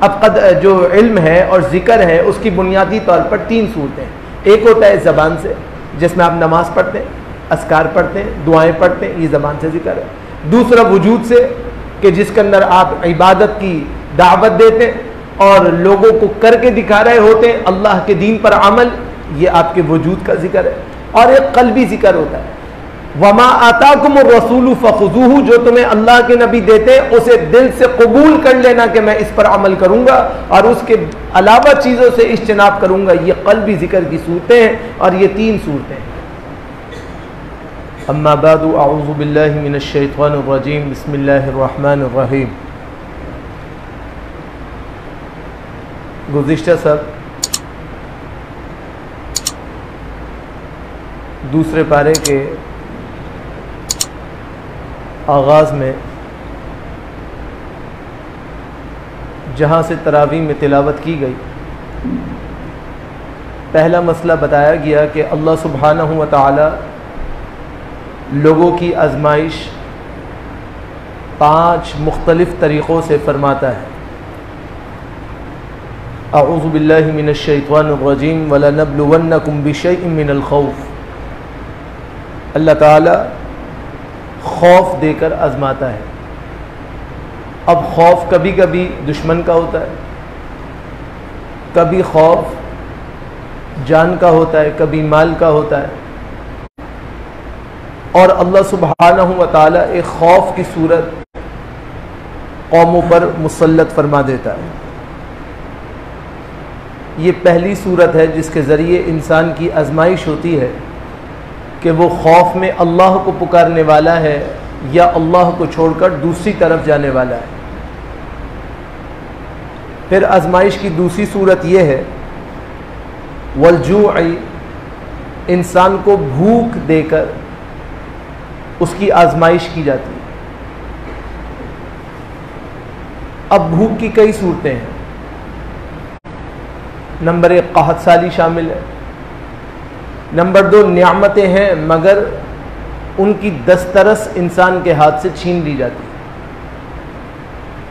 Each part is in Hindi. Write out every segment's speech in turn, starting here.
अब जो इल्म है और ज़िक्र है उसकी बुनियादी तौर पर 3 सूरतें हैं। एक होता है ज़बान से, जिसमें आप नमाज़ पढ़ते हैं, अस्कार पढ़ते हैं, दुआएं पढ़ते हैं, ये ज़बान से ज़िक्र है। दूसरा वजूद से, कि जिसके अंदर आप इबादत की दावत देते हैं और लोगों को करके दिखा रहे होते हैं अल्लाह के दीन पर अमल, ये आपके वजूद का जिक्र है। और एक क़ल्बी जिक्र होता है, वमा आताकुमुर रसूलु फखुज़ूहु, जो तुम्हें अल्लाह के नबी देते हैं उसे दिल से कबूल कर लेना कि मैं इस पर अमल करूँगा और उसके अलावा चीज़ों से इज्तनाब करूँगा। ये क़ल्बी जिक्र की सूरतें हैं और ये 3 सूरतें हैं। अम्मा बादु अऊज़ु बिल्लाहि मिनश शैतानिर रजीम, बिस्मिल्लाहिर रहमानिर रहीम। गुज़िश्ता सब दूसरे पारे के आगाज़ में जहाँ से तरावी में तिलावत की गई, पहला मसला बताया गया कि अल्लाह सुब्हानहु व तआला लोगों की आजमाइश 5 मुख्तलिफ़ तरीक़ों से फरमाता है। अऊज़ु बिल्लाहि मिनश शैतानिर रजीम वलनब्लुवन्नकुम बिशैइन मिनल खौफ। अल्लाह ताला खौफ देकर आजमाता है। अब खौफ कभी कभी दुश्मन का होता है, कभी खौफ जान का होता है, कभी माल का होता है। और अल्लाह सुब्हानहु व तआला एक खौफ की सूरत कौमों पर मुसल्लत फरमा देता है। ये पहली सूरत है जिसके ज़रिए इंसान की आजमाइश होती है कि वो खौफ में अल्लाह को पुकारने वाला है या अल्लाह को छोड़कर दूसरी तरफ जाने वाला है। फिर आजमाइश की दूसरी सूरत यह है वल्जूई, इंसान को भूख देकर उसकी आजमाइश की जाती है। अब भूख की कई सूरतें हैं। नंबर 1 क़हत साली शामिल है। नंबर 2 नियामतें हैं मगर उनकी दस्तरस इंसान के हाथ से छीन ली जाती है।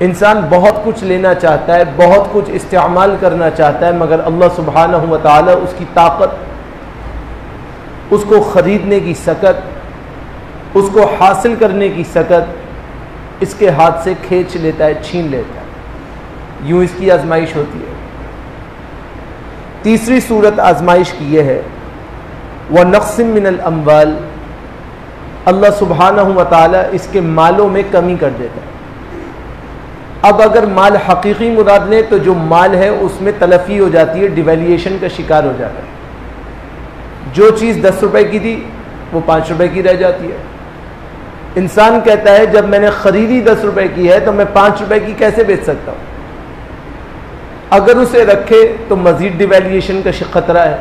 इंसान बहुत कुछ लेना चाहता है, बहुत कुछ इस्तेमाल करना चाहता है, मगर अल्लाह सुब्हानहु व तआला उसकी ताकत, उसको ख़रीदने की सकत, उसको हासिल करने की सकत इसके हाथ से खींच लेता है, छीन लेता है। यूँ इसकी आजमाइश होती है। तीसरी सूरत आजमाइश की यह है व नक़्सिम मिनल अम्वाल, अल्लाह सुब्हानहु व तआला इसके मालों में कमी कर देता है। अब अगर माल हकीकी मुराद लें तो जो माल है उसमें तलफ़ी हो जाती है, डिवेल्यूएशन का शिकार हो जाता है। जो चीज़ 10 रुपए की थी वो 5 रुपए की रह जाती है। इंसान कहता है जब मैंने ख़रीदी 10 रुपए की है तो मैं 5 रुपए की कैसे बेच सकता हूँ। अगर उसे रखे तो मज़ीद डिवेल्यूएशन का ख़तरा है,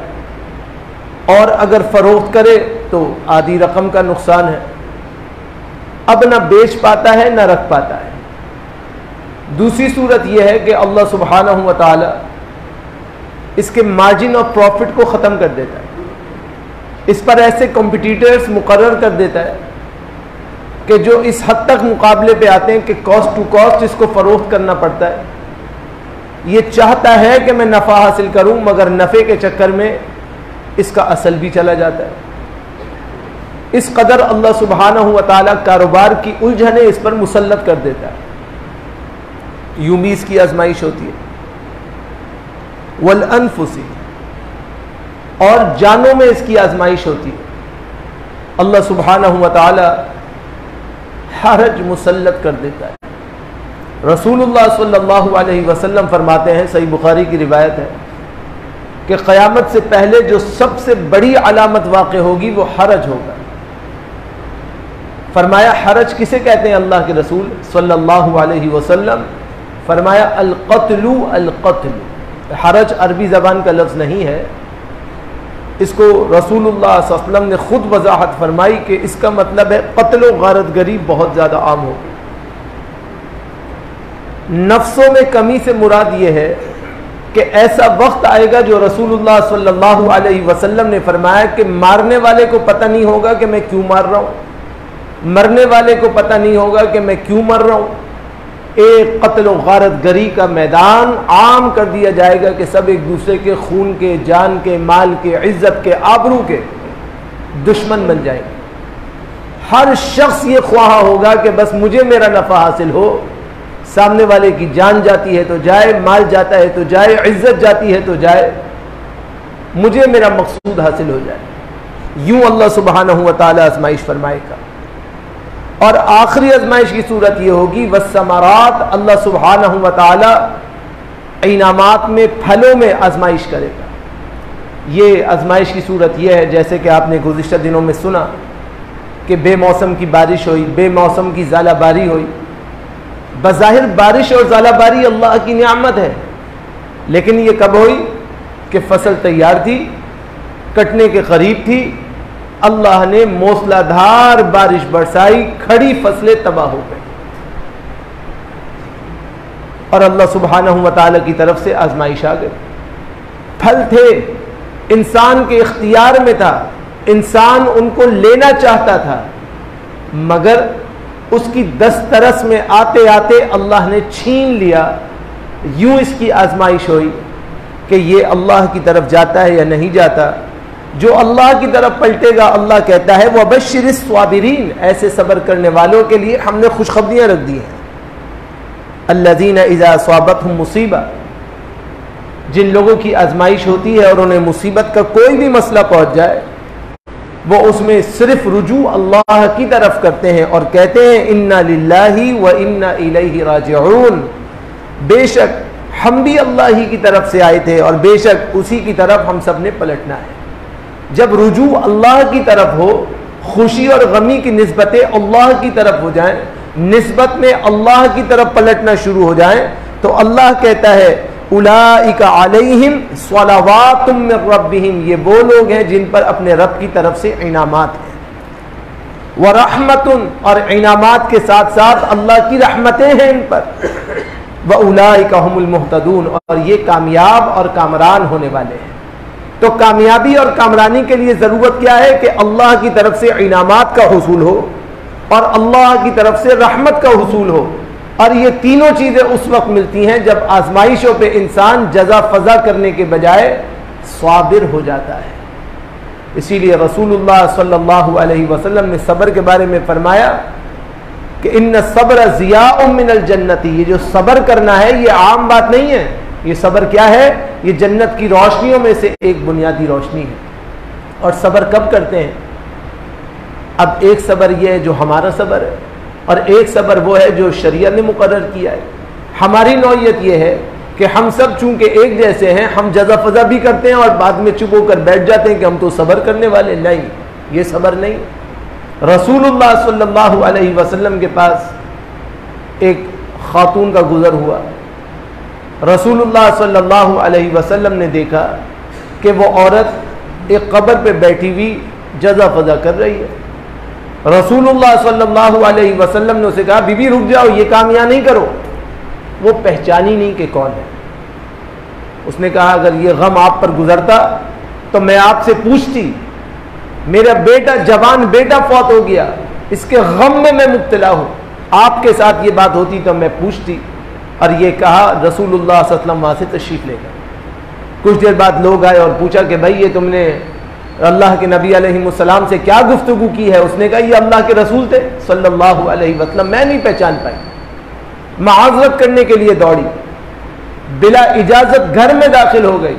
और अगर फ़रोख्त करे तो आधी रकम का नुकसान है। अब ना बेच पाता है ना रख पाता है। दूसरी सूरत यह है कि अल्लाह सुब्हानहु व तआला इसके मार्जिन ऑफ प्रॉफिट को ख़त्म कर देता है। इस पर ऐसे कॉम्पिटिटर्स मुकर्रर कर देता है कि जो इस हद तक मुकाबले पे आते हैं कि कॉस्ट टू कॉस्ट इसको फ़रोख्त करना पड़ता है। ये चाहता है कि मैं नफ़ा हासिल करूं, मगर नफ़े के चक्कर में इसका असल भी चला जाता है। इस कदर अल्लाह सुब्हानहु व तआला कारोबार की उलझने इस पर मुसल्लत कर देता है। यूं भी इसकी आजमाइश होती है। वल अनफुसी, और जानों में इसकी आजमाइश होती है। अल्लाह सुब्हानहु व तआला हरज मुसल्लत कर देता है। रसूलुल्लाह सल्लल्लाहु अलैहि वसल्लम फरमाते हैं, सही बुखारी की रिवायत है, कि क़यामत से पहले जो सबसे बड़ी अलामत वाक़े होगी वो हरज होगा। फरमाया हरज किसे कहते हैं अल्लाह के रसूल सल्लल्लाहु अलैहि वसल्लम? फरमाया अल-क़त्लु अल-क़त्लु। हरज अरबी ज़बान का लफ्ज़ नहीं है। इसको रसूलुल्लाह सल्लल्लाहु अलैहि वसल्लम ने ख़ुद वज़ाहत फरमाई कि इसका मतलब है क़त्ल व गारतगरी बहुत ज़्यादा आम होगी। नफ्सों में कमी से मुराद ये है कि ऐसा वक्त आएगा जो रसूलुल्लाह सल्लल्लाहु अलैहि वसल्लम ने फरमाया कि मारने वाले को पता नहीं होगा कि मैं क्यों मार रहा हूँ, मरने वाले को पता नहीं होगा कि मैं क्यों मर रहा हूँ। एक कत्ल व गारत गरी का मैदान आम कर दिया जाएगा कि सब एक दूसरे के खून के, जान के, माल के, इज्जत के, आबरू के दुश्मन बन जाएंगे। हर शख्स ये ख्वाह होगा कि बस मुझे मेरा नफा हासिल हो, सामने वाले की जान जाती है तो जाए, माल जाता है तो जाए, इज्जत जाती है तो जाए, मुझे मेरा मकसूद हासिल हो जाए। यूं अल्लाह सुब्हानहू व तआला आजमाइश फरमाएगा। और आखिरी आजमाइश की सूरत यह होगी वस्समरात, अल्लाह सुब्हानहू व तआला इनामात में, फलों में आजमाइश करेगा। ये आजमाइश की सूरत यह है जैसे कि आपने गुज़िश्ता दिनों में सुना कि बेमौसम की बारिश हुई, बेमौसम की ज़ालाबारी हुई। बज़ाहिर बारिश और ज़ालाबारी अल्लाह की नियामत है, लेकिन ये कब हुई कि फसल तैयार थी, कटने के करीब थी, अल्लाह ने मूसलाधार बारिश बरसाई, खड़ी फसलें तबाह हो गई। और अल्लाह सुब्हानहू व तआला की तरफ से आजमाइश आ गई। फल थे, इंसान के इख्तियार में था, इंसान उनको लेना चाहता था, मगर उसकी दस्तरस में आते आते अल्लाह ने छीन लिया। यूं इसकी आजमाइश हुई कि ये अल्लाह की तरफ जाता है या नहीं जाता। जो अल्लाह की तरफ पलटेगा, अल्लाह कहता है वबश्शिरिस स्वाबिरीन, ऐसे सब्र करने वालों के लिए हमने खुशखबरियां रख दी हैं। अल्लज़ीना इज़ा असाबतहुम मुसीबा, जिन लोगों की आजमाइश होती है और उन्हें मुसीबत का कोई भी मसला पहुंच जाए, वो उसमें सिर्फ रुजू अल्लाह की तरफ करते हैं और कहते हैं इन्ना लिल्लाहि व इन्ना इलैहि राजिऊन, बेशक हम भी अल्लाह ही की तरफ से आए थे और बेशक उसी की तरफ हम सब ने पलटना है। जब रुजू अल्लाह की तरफ हो, खुशी और गमी की निस्बतें अल्लाह की तरफ हो जाएं, निस्बत में अल्लाह की तरफ पलटना शुरू हो जाएं, तो अल्लाह कहता है उलाइका अलैहिम स्वलावातुम मिर रब्बिहिम, ये वो लोग हैं जिन पर अपने रब की तरफ से इनामात हैं, व रहमतुन, और इनामात के साथ साथ अल्लाह की रहमतें हैं इन पर, व उलाइका हुमुल मुहतदून, और ये कामयाब और कामरान होने वाले हैं। तो कामयाबी और कामरानी के लिए ज़रूरत क्या है कि अल्लाह की तरफ से इनामात का हुसूल हो और अल्लाह की तरफ से रहमत का हुसूल हो। और ये तीनों चीज़ें उस वक्त मिलती हैं जब आजमाइशों पे इंसान जज़ा फ़ज़ा करने के बजाय स्वाबिर हो जाता है। इसीलिए रसूलुल्लाह सल्लल्लाहु अलैहि वसल्लम ने सब्र के बारे में फरमाया कि इन्न सब्र ज़ियाउम मिनल जन्नती, ये जो सब्र करना है ये आम बात नहीं है। ये सब्र क्या है? ये जन्नत की रोशनियों में से एक बुनियादी रोशनी है। और सब्र कब करते हैं? अब एक सब्र ये है जो हमारा सब्र है, और एक सब्र वो है जो शरीयत ने मुकर्रर किया है। हमारी नौइयत ये है कि हम सब चूंकि एक जैसे हैं, हम जज़ा फ़ज़ा भी करते हैं और बाद में चुप होकर बैठ जाते हैं कि हम तो सब्र करने वाले। नहीं, ये सब्र नहीं। रसूलुल्लाह सल्लल्लाहु अलैहि वसल्लम के पास एक खातून का गुज़र हुआ। रसूलुल्लाह सल्लल्लाहु अलैहि वसल्लम ने देखा कि वो औरत एक कब्र पे बैठी हुई जज़ा फ़ज़ा कर रही है। रसूलुल्लाह सल्लल्लाहु अलैहि वसल्लम ने उसे कहा बीबी रुक जाओ, ये काम यहाँ नहीं करो। वो पहचानी नहीं कि कौन है। उसने कहा अगर ये गम आप पर गुजरता तो मैं आपसे पूछती, मेरा बेटा, जवान बेटा फौत हो गया, इसके गम में मैं मुब्तला हूँ, आपके साथ ये बात होती तो मैं पूछती। और ये कहा रसूलुल्लाह सल्लल्लाहु अलैहि वसल्लम वहाँ से तशरीफ़ ले गए। कुछ देर बाद लोग आए और पूछा कि भाई ये तुमने अल्लाह के नबी अलैहिस्सलाम से क्या गुफ्तगू की है? उसने कहा ये अल्लाह के रसूल थे सल्लल्लाहु अलैहि वसल्लम, मैं नहीं पहचान पाई। माज़रत करने के लिए दौड़ी, बिला इजाज़त घर में दाखिल हो गई।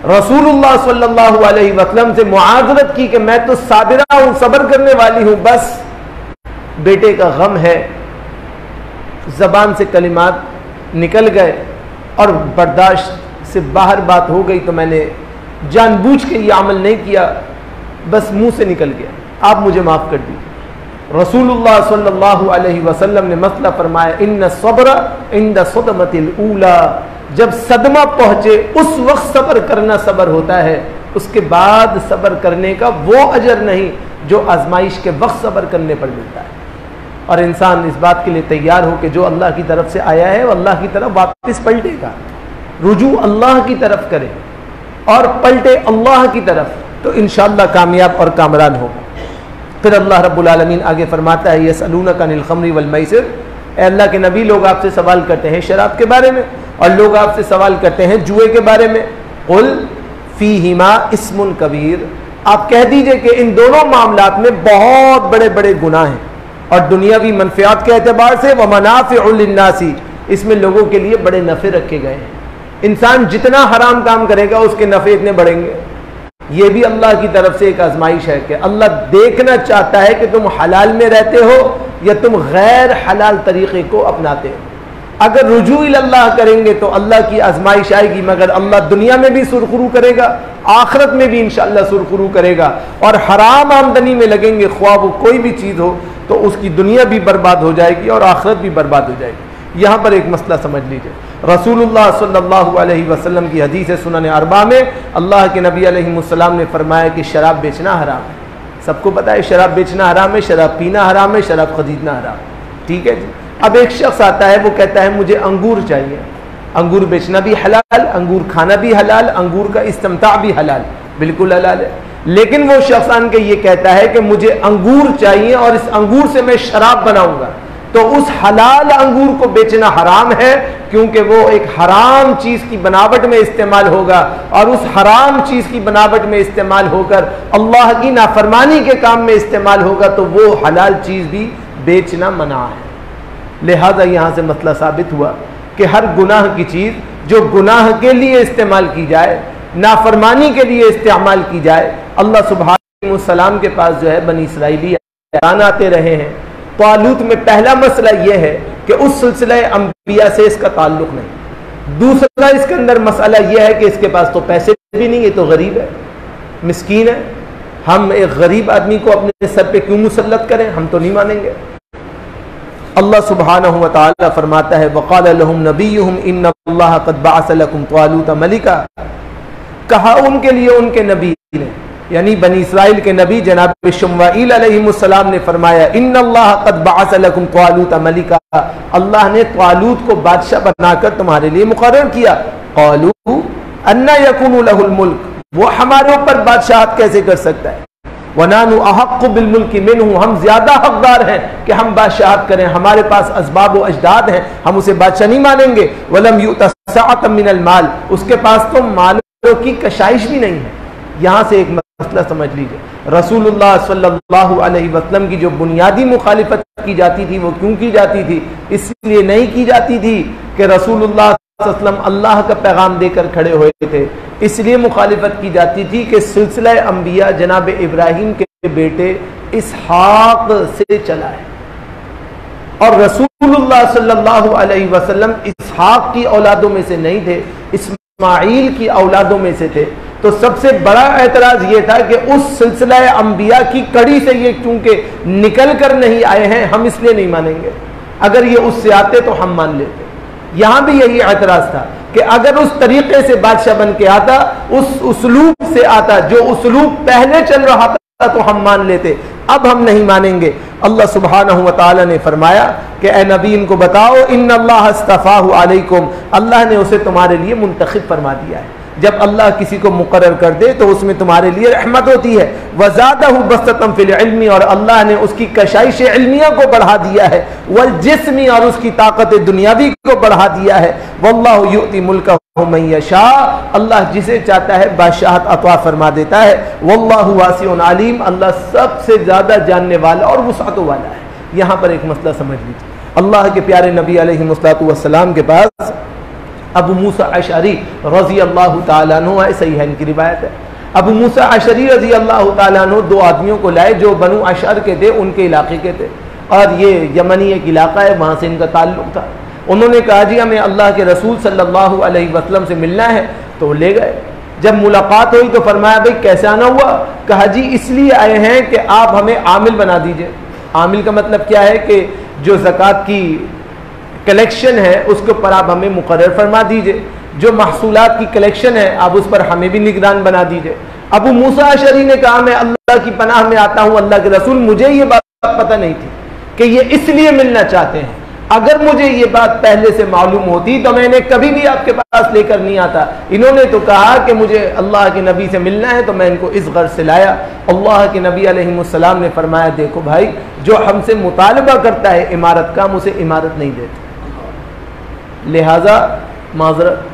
रसूलुल्लाह सल्लल्लाहु अलैहि वसल्लम से मुआज़रत की कि मैं तो साबिरा हूँ, सब्र करने वाली हूँ, बस बेटे का गम है। ज़बान से कलिमात निकल गए और बर्दाश्त से बाहर बात हो गई, तो मैंने जानबूझ के ये अमल नहीं किया, बस मुंह से निकल गया, आप मुझे माफ़ कर दीजिए। रसूलुल्लाह सल्लल्लाहु अलैहि वसल्लम ने मसला फरमाया इन्न सब्र इंद सदमतिल ऊला, जब सदमा पहुंचे उस वक्त सब्र करना सब्र होता है, उसके बाद सब्र करने का वो अजर नहीं जो आजमाइश के वक्त सब्र करने पर मिलता है। और इंसान इस बात के लिए तैयार हो कि जो अल्लाह की तरफ से आया है वो अल्लाह की तरफ वापस पलटेगा, रुजू अल्लाह की तरफ करे और पलटे अल्लाह की तरफ, तो इंशाअल्लाह कामयाब और कामरान होगा। फिर अल्लाह रब्बुल आलमीन आगे फरमाता है यसअलूनका अनिल खम्रि वल मैसिर अल्लाह के नबी, लोग आपसे सवाल करते हैं शराब के बारे में और लोग आपसे सवाल करते हैं जुए के बारे में। कुल फीहिमा इस्मुन कबीर, आप कह दीजिए कि इन दोनों मामलात में बहुत बड़े बड़े गुनाह हैं और दुनियावी मनफियात के एतबार से व मनाफ़िउ लिन्नासी, इसमें लोगों के लिए बड़े नफ़े रखे गए हैं। इंसान जितना हराम काम करेगा उसके नफ़े इतने बढ़ेंगे। ये भी अल्लाह की तरफ से एक आजमाइश है कि अल्लाह देखना चाहता है कि तुम हलाल में रहते हो या तुम गैर हलाल तरीक़े को अपनाते हो। अगर रुजू इल्लाह करेंगे तो अल्लाह की आजमाइश आएगी, मगर अल्लाह दुनिया में भी सुरखरू करेगा, आखिरत में भी इंशाअल्लाह सुरखरू करेगा। और हराम आमदनी में लगेंगे, ख्वाह वो कोई भी चीज़ हो, तो उसकी दुनिया भी बर्बाद हो जाएगी और आखिरत भी बर्बाद हो जाएगी। यहाँ पर एक मसला समझ लीजिए, रसूलुल्लाह सल्लल्लाहु अलैहि वसल्लम की हदीस है सुनन अरबा में, अल्लाह के नबी अलैहिस्सलाम ने फरमाया कि शराब बेचना हराम है। सबको पता है शराब बेचना हराम है, शराब पीना हराम है, शराब खरीदना हराम है। ठीक है जी। अब एक शख्स आता है, वो कहता है मुझे अंगूर चाहिए। अंगूर बेचना भी हलाल, अंगूर खाना भी हलाल, अंगूर का इस्तिमता भी हलाल, बिल्कुल हलाल है। लेकिन वो शख्स आन के ये कहता है कि मुझे अंगूर चाहिए और इस अंगूर से मैं शराब बनाऊंगा, तो उस हलाल अंगूर को बेचना हराम है, क्योंकि वो एक हराम चीज की बनावट में इस्तेमाल होगा और उस हराम चीज की बनावट में इस्तेमाल होकर अल्लाह की नाफरमानी के काम में इस्तेमाल होगा, तो वो हलाल चीज भी बेचना मना है। लिहाजा यहाँ से मसला साबित हुआ कि हर गुनाह की चीज जो गुनाह के लिए इस्तेमाल की जाए, नाफरमानी के लिए इस्तेमाल की जाए, अल्लाह सुब्हानहू सलाम के पास जो है बनी इसराइली आते रहे हैं। तालूत में पहला मसला यह है कि उस सिलसिला अंबिया से इसका ताल्लुक नहीं। दूसरा इसके अंदर मसला यह है कि इसके पास तो पैसे भी नहीं, ये तो गरीब है, मिस्कीन है। हम एक गरीब आदमी को अपने सर पे क्यों मुसल्लत करें, हम तो नहीं मानेंगे। अल्लाह सुब्हानहू व तआला फरमाता है वक़ाल लहुम नबियुहुम इन्नल्लाह क़द बअस लकुम तालूत मलिका, कहा उनके लिए उनके नबी ने, यानी बनी इसराइल के नबी जनाब शुम्वाइल अलैहिस्सलाम ने फरमाया इन्नल्लाह क़द बअस लकुम तालूत मलिका, अल्लाह ने तालूत को बादशाह बनाकर तुम्हारे लिए मुकर्रर किया। क़ालू अन्ना यकूनु लहुल मुल्क, वो हमारे ऊपर बादशाहत कैसे कर सकता है। वनानु अहक्कु बिल मुल्की मिन्हु, हम ज्यादा हकदार हैं कि हम बादशाहत करें, हमारे पास असबाब व अजदाद हैं, हम उसे बादशाह नहीं मानेंगे। वलम युअता सअतम मिनल माल, उसके पास तो मालों की कशाइश भी नहीं है। यहाँ से एक मसला समझ लीजिए, रसूलुल्लाह सल्लल्लाहु अलैहि वसल्लम की जो बुनियादी मुखालिफत की जाती थी वो क्यों की जाती थी? इसलिए नहीं की जाती थी कि रसूलुल्लाह सल्लल्लाहु अलैहि वसल्लम अल्लाह का पैगाम देकर खड़े हुए थे, इसलिए मुखालिफत की जाती थी कि सिलसिला अंबिया जनाब इब्राहिम के बेटे इसहाक से चला है और रसूलुल्लाह सल्लल्लाहु अलैहि वसल्लम इसहाक की औलादों में से नहीं थे, इस्माइल की औलादों में से थे। तो सबसे बड़ा एतराज ये था कि उस सिलसिला अंबिया की कड़ी से ये क्योंकि निकल कर नहीं आए हैं, हम इसलिए नहीं मानेंगे। अगर ये उससे आते तो हम मान लेते। यहां भी यही एतराज था कि अगर उस तरीके से बादशाह बन के आता, उस उसलूब से आता जो उसलूब पहले चल रहा था, तो हम मान लेते। अब हम नहीं मानेंगे। अल्लाह सुब्हानहू व तआला ने फरमाया कि ए नबी इनको बताओ इन्नल्लाह अस्तफ़ाहु अलैकुम, अल्लाह ने उसे तुम्हारे लिए मुंतखब फरमा दिया है। जब अल्लाह किसी को मुकर्रर कर दे तो उसमें तुम्हारे लिए रहमत होती है। वज़ादहु बस्ततम फिल इल्मी, और अल्लाह ने उसकी कशाइश इल्मिया को बढ़ा दिया है। वल जिस्मी, और उसकी ताकत दुनियावी को बढ़ा दिया है। वल्लाहु युती मुल्कहु मन यशा, अल्लाह जिसे चाहता है बादशाहत अता फरमा देता है। वल्लाहु वासिउन अलीम, अल्लाह सबसे ज्यादा जानने वाला और वुसअत वाला है। यहाँ पर एक मसला समझ लीजिए, अल्लाह के प्यारे नबी अलैहिस्सलातु वस्सलाम के पास अबू मूसा अशअरी रज़ी अल्लाह तआला अन्हु, ऐसा ही है इनकी रिवायत है। अबू मूसा अशअरी रज़ी अल्लाह तआला अन्हु दो आदमियों को लाए जो बनु अशअर के थे, उनके इलाके के थे, और ये यमनी एक इलाका है, वहाँ से इनका ताल्लुक था। उन्होंने कहा जी हमें अल्लाह के रसूल सल्लल्लाहु अलैहि वसल्लम से मिलना है, तो ले गए। जब मुलाकात हुई तो फरमाया भाई कैसे आना हुआ? कहा जी इसलिए आए हैं कि आप हमें आमिल बना दीजिए। आमिल का मतलब क्या है कि जो ज़कात की कलेक्शन है उसके ऊपर आप हमें मुकर्रर फरमा दीजिए, जो महसूलात की कलेक्शन है आप उस पर हमें भी निगरान बना दीजिए। अबू मूसा अशअरी ने कहा मैं अल्लाह की पनाह में आता हूँ अल्लाह के रसूल, मुझे ये बात पता नहीं थी कि ये इसलिए मिलना चाहते हैं। अगर मुझे ये बात पहले से मालूम होती तो मैंने कभी भी आपके पास लेकर नहीं आता। इन्होंने तो कहा कि मुझे अल्लाह के नबी से मिलना है, तो मैं इनको इस गर्ज से लाया। अल्लाह के नबी अलैहिस्सलाम ने फरमाया, देखो भाई, जो हमसे मुतालबा करता है इमारत का, हम उसे इमारत नहीं देते, लिहाजा माजरत।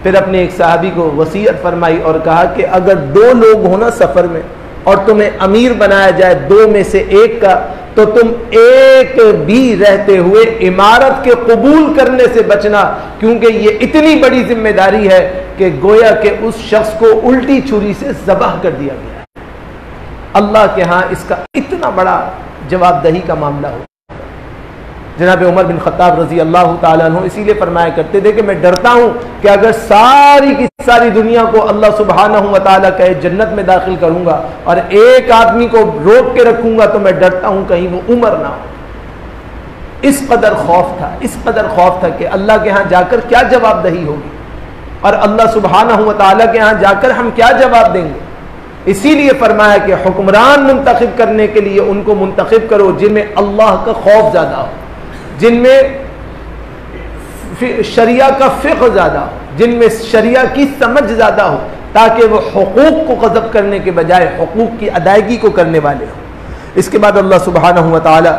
फिर अपने एक साहबी को वसीयत फरमाई और कहा कि अगर 2 लोग हो ना सफ़र में और तुम्हें अमीर बनाया जाए 2 में से 1 का, तो तुम एक भी रहते हुए इमारत के कबूल करने से बचना, क्योंकि ये इतनी बड़ी जिम्मेदारी है कि गोया के उस शख्स को उल्टी छुरी से ज़बाह कर दिया गया है। अल्लाह के यहाँ इसका इतना बड़ा जवाबदही का मामला हो। जनाब उमर बिन खत्ताब रजी अल्लाह ताला अन्हु इसीलिए फरमाया करते थे कि मैं डरता हूँ कि अगर सारी की सारी दुनिया को अल्लाह सुब्हानहू व तआला कहे जन्नत में दाखिल करूंगा और एक आदमी को रोक के रखूंगा, तो मैं डरता हूँ कहीं वो उमर ना हो। इस कदर खौफ था, इस कदर खौफ था कि अल्लाह के यहाँ जाकर क्या जवाबदही होगी और अल्लाह सुब्हानहू व तआला के यहाँ जाकर हम क्या जवाब देंगे। इसीलिए फरमाया कि हुक्मरान मुंतखब करने के लिए उनको मुंतखब करो जिनमें अल्लाह का खौफ ज़्यादा हो, जिनमें शरिया का फ़िक़्ह ज़्यादा हो, जिनमें शरिया की समझ ज़्यादा हो, ताकि वो हुकूक को ग़ज़ब करने के बजाय हुकूक की अदायगी को करने वाले हों। इसके बाद अल्लाह सुब्हानहू व तआला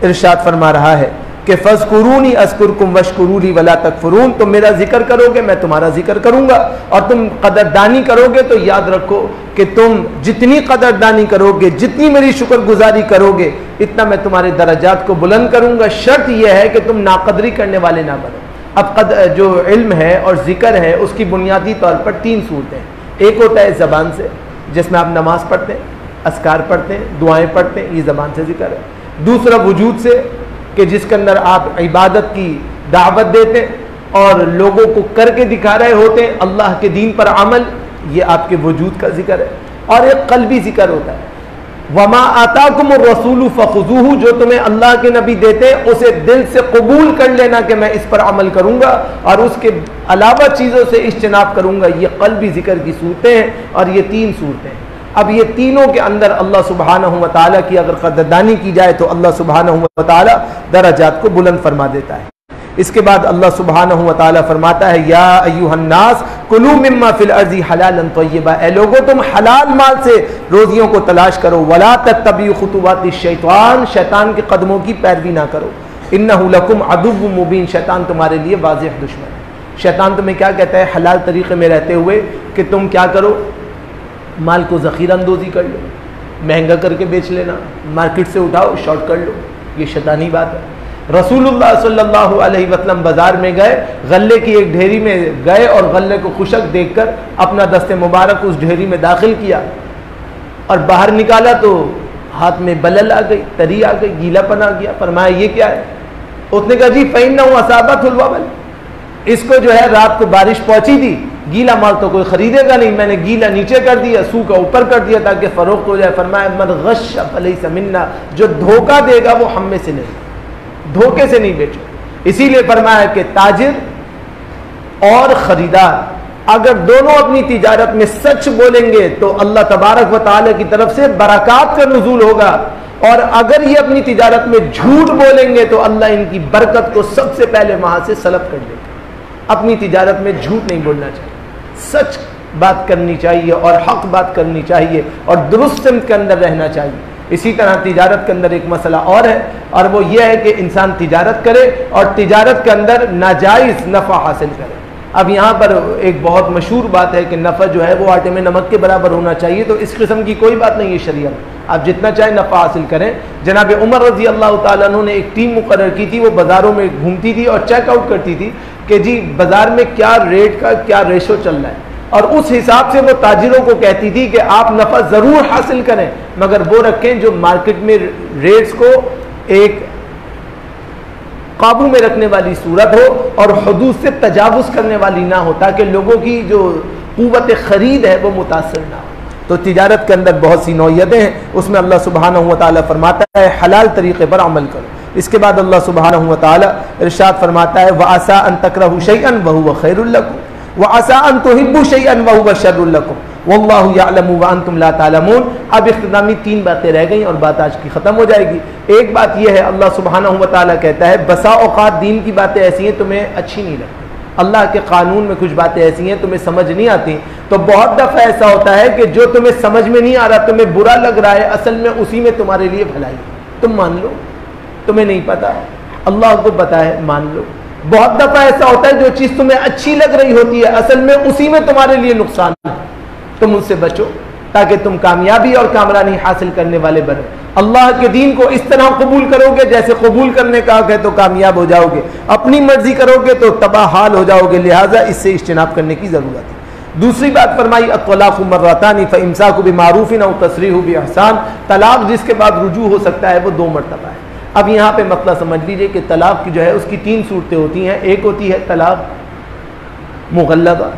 इरशाद फरमा रहा है कि फ़ज़्कुरूनी अज़्कुरकुम वश्कुरूली वला तकफ़ुरून, तुम मेरा जिक्र करोगे मैं तुम्हारा जिक्र करूँगा, और तुम कदरदानी करोगे तो याद रखो कि तुम जितनी कदरदानी करोगे, जितनी मेरी शुक्रगुजारी करोगे, इतना मैं तुम्हारे दर्जात को बुलंद करूँगा। शर्त यह है कि तुम नाकदरी करने वाले ना बनो। अब जो इल्म है और ज़िक्र है उसकी बुनियादी तौर पर 3 सूरतें। एक होता है ज़बान से, जिसमें आप नमाज़ पढ़ते हैं, अस्कार पढ़ते हैं, दुआएँ पढ़ते हैं, ये ज़बान से ज़िक्र है। दूसरा वजूद से, कि जिसके अंदर आप इबादत की दावत देते हैं और लोगों को करके दिखा रहे होते हैं अल्लाह के दीन पर अमल, ये आपके वजूद का जिक्र है। और एक क़ल्बी जिक्र होता है, वमा आताकुमुर रसूलु फखुज़ूहु, जो तुम्हें अल्लाह के नबी देते हैं उसे दिल से कबूल कर लेना कि मैं इस पर अमल करूँगा और उसके अलावा चीज़ों से इज्तनाब करूँगा। ये क़ल्बी जिक्र की सूरतें हैं और ये 3 सूरतें हैं। अब ये तीनों के अंदर अल्लाह सुब्हानहू व तआला की अगर कदरदानी की जाए तो अल्लाह सुब्हानहू व तआला दर्जात को बुलंद फरमा देता है। इसके बाद अल्लाह सुब्हानहू व तआला फरमाता है, या अय्युहन्नास कुलू मिम्मा फिल अर्ज़ि हलालन तय्यबा, ए लोगो तुम हलाल माल से रोजियों को तलाश करो। वला तत्तबिउ खुतुवातिश शैतान, शैतान के कदमों की पैरवी ना करो। इन्नहु लकुम अदुव्वुम मुबीन, शैतान तुम्हारे लिए वाज़ेह दुश्मन है। शैतान तुम्हें क्या कहता है, हलाल तरीके में रहते हुए कि तुम क्या करो, माल को ज़ख़ीरा अंदोज़ी कर लो, महंगा करके बेच लेना, मार्केट से उठाओ शॉर्ट कर लो, ये शैतानी बात है। रसूलुल्लाह सल्लल्लाहु अलैहि वसल्लम बाज़ार में गए, गल्ले की एक ढेरी में गए और गल्ले को खुशक देखकर अपना दस्ते मुबारक उस ढेरी में दाखिल किया और बाहर निकाला तो हाथ में बलल आ गई, तरी आ गई, गीलापन आ गया। फरमाया ये क्या है? उसने कहा जी फ़इन्नहु असाबतहुल वबल, इसको जो है रात को बारिश पहुंची थी, गीला माल तो कोई खरीदेगा नहीं, मैंने गीला नीचे कर दिया, सूखा ऊपर कर दिया ताकि फरोख्त हो जाए। फरमाया मन गश फलैसा मिन्ना, जो धोखा देगा वो हम में से नहीं, धोखे से नहीं बेचो। इसीलिए फरमाया कि ताजिर और खरीदार अगर दोनों अपनी तिजारत में सच बोलेंगे तो अल्लाह तबारक व तआला की तरफ से बरक़ात का नुज़ूल होगा, और अगर ये अपनी तिजारत में झूठ बोलेंगे तो अल्लाह इनकी बरकत को सबसे पहले वहां से सलब कर देगा। अपनी तिजारत में झूठ नहीं बोलना चाहिए, सच बात करनी चाहिए और हक बात करनी चाहिए और दुरुस्त सिमत के अंदर रहना चाहिए। इसी तरह तिजारत के अंदर एक मसला और है, और वो ये है कि इंसान तिजारत करे और तिजारत के अंदर नाजायज़ नफ़ा हासिल करे। अब यहाँ पर एक बहुत मशहूर बात है कि नफ़ा जो है वो आटे में नमक के बराबर होना चाहिए, तो इस किस्म की कोई बात नहीं है शरीयत में, आप जितना चाहे नफ़ा हासिल करें। जनाब उमर रज़ी अल्लाह ताला अन्हु ने एक टीम मुकर्रर की थी, वो बाज़ारों में घूमती थी और चेकआउट करती थी कि जी बाज़ार में क्या रेट का क्या रेशो चल रहा है, और उस हिसाब से वो ताजिरों को कहती थी कि आप नफ़ा ज़रूर हासिल करें, मगर वो रखें जो मार्केट में रेट्स को एक काबू में रखने वाली सूरत हो और हुदूद से तजावुज़ करने वाली ना हो, ताकि लोगों की जो क़ुव्वत ख़रीद है वो मुतासर ना हो। तो तिजारत के अंदर बहुत सी नौइयतें हैं, उसमें अल्लाह सुब्हानहू व तआला फरमाता है हलाल तरीक़े पर अमल करो। इसके बाद अल्लाह सुब्हानहू व तआला इरशाद फरमाता है व आसा अन तकरहू शैअन व हुवा खैरुल लकुम व आसा अन तुहिब्बू शैअन व हुवा शर्रुल लकुम, वल्लाहु यअलमु व अंतुम ला तालमून। अब इख्तितामी 3 बातें रह गई और बात आज की ख़त्म हो जाएगी। एक बात यह है, अल्लाह सुब्हानहु व तआला कहता है बसा औक़ात दीन की बातें ऐसी हैं तुम्हें अच्छी नहीं लगती, अल्लाह के कानून में कुछ बातें ऐसी हैं तुम्हें समझ नहीं आती। तो बहुत दफ़ा ऐसा होता है कि जो तुम्हें समझ में नहीं आ रहा, तुम्हें बुरा लग रहा है, असल में उसी में तुम्हारे लिए भलाई है। तुम मान लो, तुम्हें नहीं पता, अल्लाह को पता है, मान लो। बहुत दफ़ा ऐसा होता है जो चीज़ तुम्हें अच्छी लग रही होती है, असल में उसी में तुम्हारे लिए नुकसान है। तुम उससे बचो ताकि तुम कामयाबी और कामरानी हासिल करने वाले बनो। अल्लाह के दीन को इस तरह कबूल करोगे जैसे कबूल करने का है तो कामयाब हो जाओगे, अपनी मर्जी करोगे तो तबाह हाल हो जाओगे। लिहाजा इससे इज्तिनाब करने की ज़रूरत है। दूसरी बात फरमाई अत्तलाक़ु मर्रतानी फ़इम्साकु बिमारूफ़िन औ तस्रीहु बिइहसान। तलाक जिसके बाद रुजू हो सकता है वो 2 मरतबा है। अब यहाँ पे मतलब समझ लीजिए कि तलाक की जो है उसकी 3 सूरतें होती हैं। एक होती है तलाक मुग़ल्लज़ा,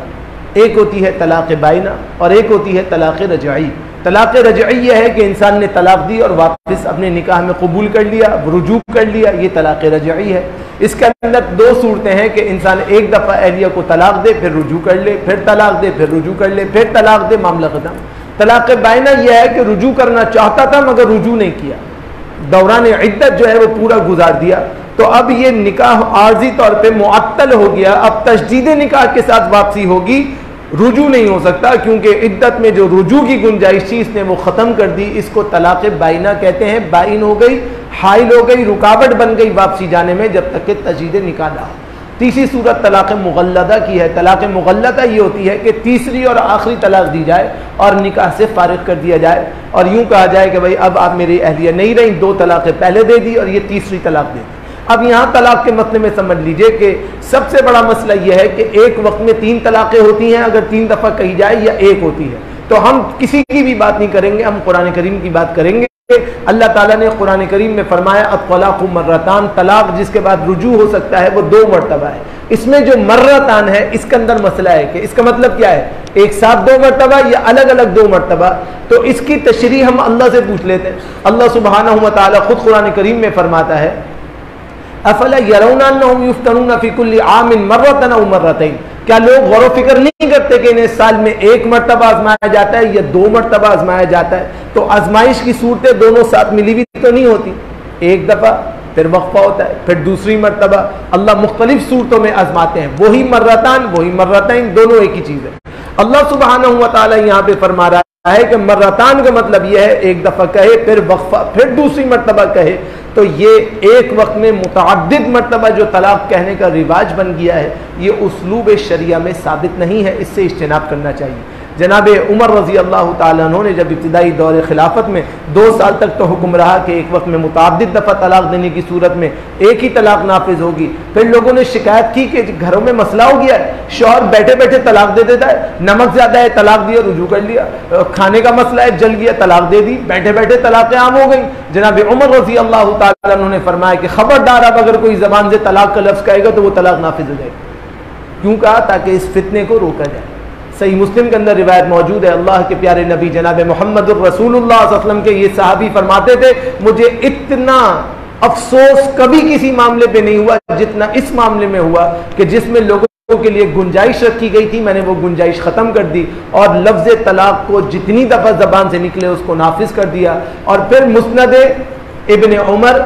एक होती है तलाक़ बाइना और एक होती है तलाक़ रजई। तलाक़ रजई यह है कि इंसान ने तलाक दी और वापस अपने निकाह में कबूल कर लिया, रुजू कर लिया, ये तलाक़ रजई है। इसके अंदर 2 सूरतें हैं कि इंसान एक दफ़ा अहलिया को तलाक दे, फिर रुजू कर ले, फिर तलाक दे, फिर रुजू कर ले, फिर तलाक दे, मामला ख़त्म। तलाक़ बाइना यह है कि रुजू करना चाहता था मगर रुजू नहीं किया, दौरान इद्दत जो है वो पूरा गुजार दिया, तो अब ये निकाह आर्जी तौर पे मुअत्तल हो गया। अब तजदीद निकाह के साथ वापसी होगी, रुजू नहीं हो सकता क्योंकि इद्दत में जो रुजू की गुंजाइश थी इसने वो ख़त्म कर दी। इसको तलाक़ बाइना कहते हैं। बाइन हो गई, हाइल हो गई, रुकावट बन गई वापसी जाने में जब तक कि तजदीद निकाह ना हो। तीसरी सूरत तलाक़ मुग़ल्लज़ा की है। तलाक़ मुग़ल्लज़ा ये होती है कि तीसरी और आखिरी तलाक दी जाए और निकाह से फारिग कर दिया जाए और यूँ कहा जाए कि भाई अब आप मेरी अहलिया नहीं रही, 2 तलाक़ें पहले दे दी और ये तीसरी तलाक दे दी। अब यहाँ तलाक के मसले में समझ लीजिए कि सबसे बड़ा मसला यह है कि एक वक्त में 3 तलाक़ें होती हैं, अगर 3 दफ़ा कही जाए या एक होती है। तो हम किसी की भी बात नहीं करेंगे, हम कुरान करीम की बात करेंगे। अल्लाह ताला ने कुरान करीम में फरमाया अत्तलाक़ु मर्रतान, तलाक जिसके बाद रुजू हो सकता है वो 2 मरतबा है। इसमें जो मर्रतान है इसके अंदर मसला है कि इसका मतलब क्या है, एक साथ 2 मरतबा या अलग अलग 2 मरतबा। तो इसकी तशरीह हम अल्लाह से पूछ लेते हैं। अल्लाह सुब्हानहु व तआला खुद कुरान करीम में फरमाता है अफला यरौना अन्नहुम युफ्तनूना फी कुल्लि आमिन मर्रतन औ मर्रतैन। क्या लोग गौर फिक्र नहीं करते कि इन्हें साल में 1 मरतबा आजमाया जाता है या 2 मरतबा आजमाया जाता है? तो आजमाइश की सूरतें दोनों साथ मिली हुई तो नहीं होती, एक दफ़ा फिर वक्फा होता है, फिर दूसरी मरतबा। अल्लाह मुख्तलिफ सूरतों में आजमाते हैं। वही मर्रतान वही मर्रतैन दोनों एक ही चीज़ है। अल्लाह सुब्हानहु व तआला यहाँ पे फरमा रहा है कि मर्रतान का मतलब यह है एक दफ़ा कहे, फिर वक्फा, फिर दूसरी मरतबा कहे। तो ये एक वक्त में मुतअद्दिद मरतबा जो तलाक कहने का रिवाज बन गया है, ये उस्लूब शरिया में साबित नहीं है, इससे इज्तिनाब करना चाहिए। जनाब उमर रज़ी अल्लाह ताला अन्हु ने जब इब्तिदाई दौर खिलाफत में 2 साल तक तो हुक्म रहा कि एक वक्त में मुतअद्दिद दफ़ा तलाक देने की सूरत में एक ही तलाक नाफिज होगी। फिर लोगों ने शिकायत की कि घरों में मसला हो गया है, शौहर बैठे बैठे तलाक दे देता है, नमक ज़्यादा है तलाक दिया, रुजू कर लिया, खाने का मसला है जल गया तलाक दे दी, बैठे बैठे तलाक़ें आम हो गई। जनाब उमर रज़ी अल्लाह ताला अन्हु ने फरमाया कि खबरदार अब अगर कोई ज़बान से तलाक का लफ्ज़ कहेगा तो वो तलाक नाफिज हो जाएगी। क्यों कहा? ताकि इस फितने को रोका जाए। सही मुस्लिम के अंदर रिवायत मौजूद है, अल्लाह के प्यारे नबी जनाब मोहम्मद रसूलुल्लाह सल्लल्लाहु अलैहि वसल्लम के ये सहाबी फरमाते थे, मुझे इतना अफसोस कभी किसी मामले पे नहीं हुआ जितना इस मामले में हुआ कि जिसमें लोगों के लिए गुंजाइश रखी गई थी, मैंने वो गुंजाइश ख़त्म कर दी और लफ्ज़ तलाक को जितनी दफ़ा ज़बान से निकले उसको नाफिज कर दिया। और फिर मुस्नद इब्न उमर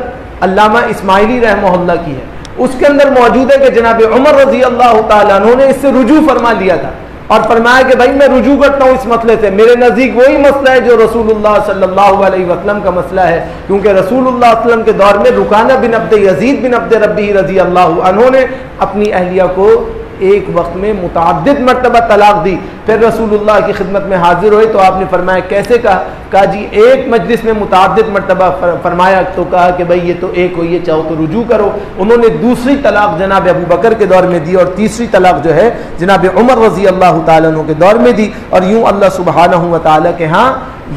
अल्लामा इस्माइली रहमहुल्लाह की है, उसके अंदर मौजूद है कि जनाब उमर रज़ी अल्लाह ताला अन्हु ने इससे रुजू फरमा लिया था और फरमाया कि भाई मैं रुजू करता हूँ इस मसले से, मेरे नज़दीक वही मसला है जो रसूलुल्लाह सल्लल्लाहु अलैहि वसल्लम का मसला है। क्योंकि रसूलुल्लाह सल्लल्लाहु अलैहि वसल्लम के दौर में रुकाना बिन अब्द यजीद बिन अब्द रब्बी रज़ी अल्लाहु अन्हु ने अपनी अहलिया को एक वक्त में मुतअद्दिद मरतबा तलाक दी। फिर रसूलुल्लाह की खिदमत में हाजिर हुए तो आपने फरमाया कैसे? कहा जी एक मजलिस में मुतअद्दिद मरतबा फरमाया तो कहा कि भाई ये तो एक हो, ये चाहो तो रुजू करो। उन्होंने दूसरी तलाक जनाब अबू बकर के दौर में दी और तीसरी तलाक जो है जनाब उमर रज़ी अल्लाह ताला अन्हु के दौर में दी। और यूँ अल्लाह सुब्हानहु व तआला के यहाँ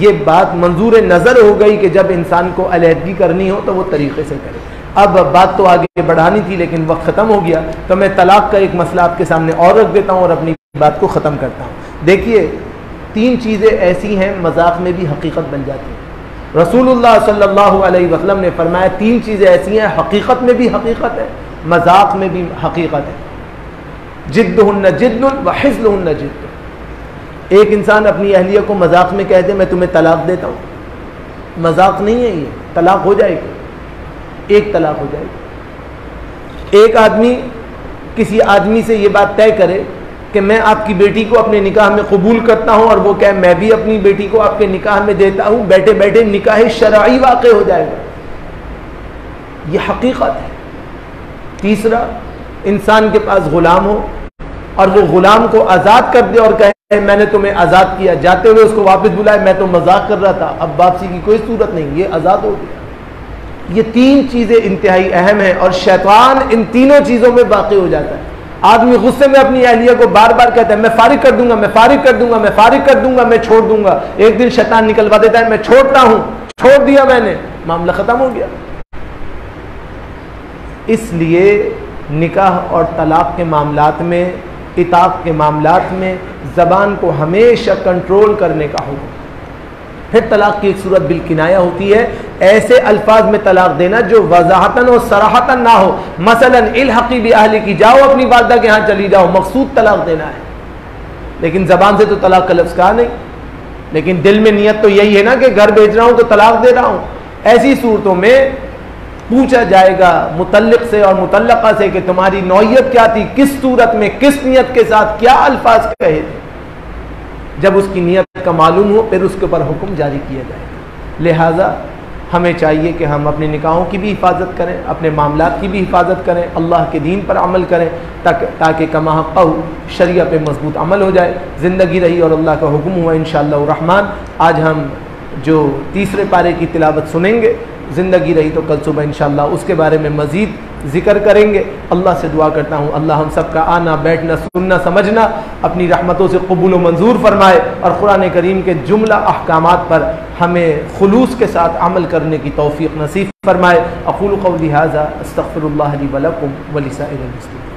ये बात मंजूर नज़र हो गई कि जब इंसान को अलहदगी करनी हो तो वो तरीक़े से करे। अब बात तो आगे बढ़ानी थी लेकिन वक्त ख़त्म हो गया, तो मैं तलाक का एक मसला आपके सामने और रख देता हूँ और अपनी बात को ख़त्म करता हूँ। देखिए 3 चीज़ें ऐसी हैं मजाक में भी हकीकत बन जाती हैं। रसूलुल्लाह सल्लल्लाहु अलैहि वसल्लम ने फरमाया 3 चीज़ें ऐसी हैं हकीकत में भी हकीकत है, मजाक में भी हकीकत है। जिद्दुहुन्न जिद्दुन व हिज़्लुहुन्न जिद्दुन। एक इंसान अपनी अहलिया को मजाक में कहते मैं तुम्हें तलाक देता हूँ, मजाक नहीं है ये, तलाक हो जाएगी, एक तलाक हो जाएगी। एक आदमी किसी आदमी से ये बात तय करे कि मैं आपकी बेटी को अपने निकाह में कबूल करता हूँ, और वो कहे मैं भी अपनी बेटी को आपके निकाह में देता हूँ, बैठे बैठे निकाह शरई वाक़ हो जाएगा, ये हकीकत है। तीसरा, इंसान के पास गुलाम हो और वो गुलाम को आज़ाद कर दे और कहे मैंने तुम्हें आज़ाद किया, जाते हुए उसको वापस बुलाए मैं तो मजाक कर रहा था, अब वापसी की कोई सूरत नहीं, ये आज़ाद हो गया। ये तीन चीज़ें इंतहाई अहम हैं और शैतान इन तीनों चीज़ों में बाकी हो जाता है। आदमी गुस्से में अपनी अहलिया को बार बार कहता है मैं फारिग कर दूंगा, मैं फारिग कर दूंगा, मैं फारिग कर दूंगा, मैं छोड़ दूंगा। एक दिन शैतान निकलवा देता है मैं छोड़ता हूं, छोड़ दिया मैंने, मामला खत्म हो गया। इसलिए निकाह और तलाक के मामलात में, इताक के मामलात में ज़बान को हमेशा कंट्रोल करने का हुक्म। फिर तलाक की एक सूरत बिलकिनाया होती है, ऐसे अल्फाज में तलाक देना जो वजाहतन और सराहतन ना हो। मसलन इल्हक़ी बिअहली की, जाओ अपनी वालिदा के यहाँ चली जाओ, मकसूद तलाक देना है, लेकिन ज़बान से तो तलाक का लफ्ज़ कहा नहीं, लेकिन दिल में नियत तो यही है ना कि घर भेज रहा हूँ तो तलाक दे रहा हूँ। ऐसी सूरतों में पूछा जाएगा मुतल्लिक़ से और मुतल्लक़ा से कि तुम्हारी नौयत क्या थी, किस सूरत में किस नियत के साथ क्या अल्फाज कहे थे। जब उसकी नियत का मालूम हो फिर उसके ऊपर हुक्म जारी किया जाएगा। लिहाजा हमें चाहिए कि हम अपने निकाहों की भी हिफाजत करें, अपने मामलात की भी हिफाजत करें, अल्लाह के दीन पर अमल करें ताकि कमा हक़्क़हु शरिया पे मजबूत अमल हो जाए। ज़िंदगी रही और अल्लाह का हुक्म हुआ इंशाअल्लाह रहमान। आज हम जो तीसरे पारे की तिलावत सुनेंगे, ज़िंदगी रही तो कल सुबह इंशाअल्लाह उसके बारे में मज़ीद ज़िक्र करेंगे। अल्लाह से दुआ करता हूँ अल्लाह हम सब का आना, बैठना, सुनना, समझना अपनी रहमतों से कबूल व मंजूर फरमाए और कुरान करीम के जुमला अहकामात पर हमें खुलूस के साथ अमल करने की तौफीक नसीब फरमाए। अक़ूलु क़ौली हाज़ा अस्तग़फ़िरुल्लाह ली व लकुम व लिसाइरिल मुस्लिमीन।